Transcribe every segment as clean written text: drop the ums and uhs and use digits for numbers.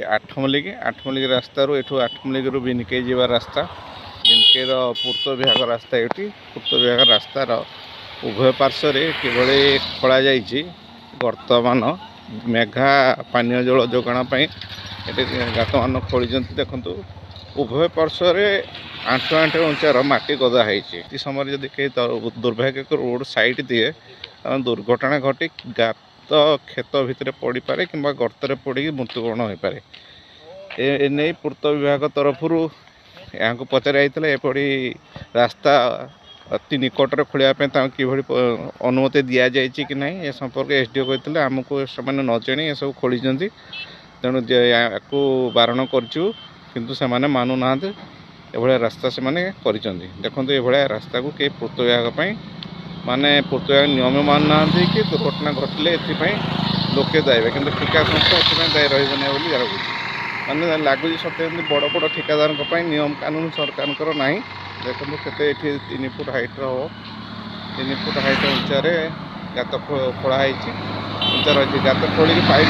आठमल्लिक रास्ता आठमल्लिक बिनके जा रास्ता बिनकेर पूर्त विभाग रास्ता ये पूर्त विभाग रास्तार उभय पार्श्व किभଳି खोल बर्तमान मेघा पानीय जल जोगाण गात मान खोली देखु उभय पार्श्व आंठु आंठु उंचार माटी गदा है समय जब कहीं दुर्भाग्य रोड साइड दिए दुर्घटना घटी गात क्षेत भितर पड़ पारे कि गर्तर पड़ी मृत्युवरण हो पारे एने पूर्त विभाग तरफ यहाँ को पचार एपरी रास्ता अति निकटर खोलियापी कि अनुमति दि जाए कि ना ए संपर्क एसडीओ कहते आमको से न जाणी ये सब खोली तेणु या बारण करूँ किंतु से मानुना ये रास्ता से देखो ये रास्ता को कई पूर्त विभाग माने पूर्त विभाग नियम मानुना कि दुर्घटना घटले लोके दायी कि ठिका संस्था दायी रही माने लगुच सत्य बड़ बड़ ठिकादार नियम कानून सरकार ना देखो केते 3 फुट हाइट हम 3 फुट हाइट उच्चार गात खोलाई उच्चा रही गात खोल पाइप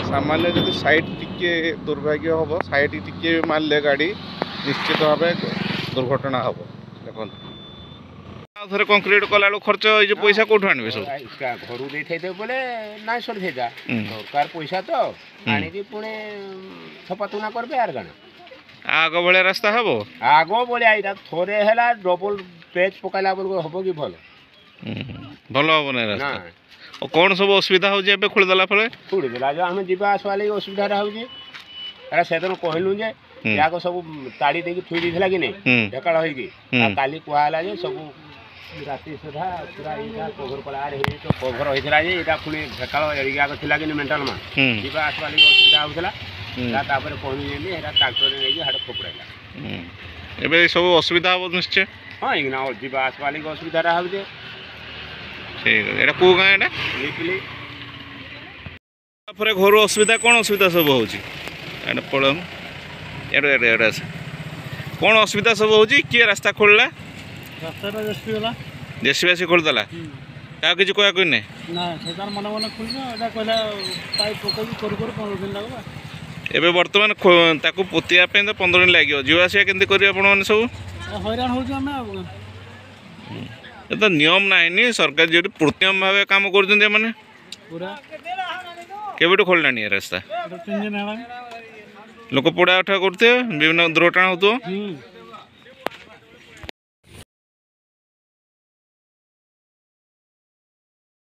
सामान्य जब साइड टिके दुर्भाग्य हम साइड टिके मारे गाड़ी निश्चित भाव दुर्घटना हम देखो थे कंक्रीट कला खर्च ये पैसा कौट आने सब घर दे बोले ना सर सरकार पैसा तो आनिकी पुणे थपाथुना करबे यार गाना आग भाया रास्ता हम आग भाया यहाँ थोड़े है डबल पेज पकड़ा बेलू हम कि भल भल हम ना रास्ता कौन सब असुविधा हो खोलीदेला फल खोलीदेला जो आम जा आसवा लगे असुविधा होगा से दिन कहलु जे या सब ताड़ी दे थुई देला कि नहीं ढेकाड़ हो काली कहला जे सब राति सुधा पूरा यहाँ कभर पड़ा तो कभर होता है यहाँ पुणी ढेकाड़ एरिया था कि मेन्टाल मान जा आसवा लगे असुविधा होता कहनी ट्राक्टर नहीं हाथ फोपड़ा एबे सब असुविधा हम निश्चय हाँ इना जा आसवा लगे असुविधा हो ठीक कौ गाँ यहाँ घर असुविधा कौन असुविधा सब हो पड़म कौन असुविधा सब हो किए रास्ता खोलला जेसीबी आसी खोलदेला क्या किसी कह कोई नहीं मन मन खोल एबे वर्तमान ताकू पोतिया तो 15 दिन लगे जीवा आसिया केमती करेंगे आपण सब हैरान हो तो नियम ना सरकार जो पूर्णियम भाव काम कर केबेठू खोलना रास्ता लोक पोड़ा उठा करते विभिन्न दुर्घटना हो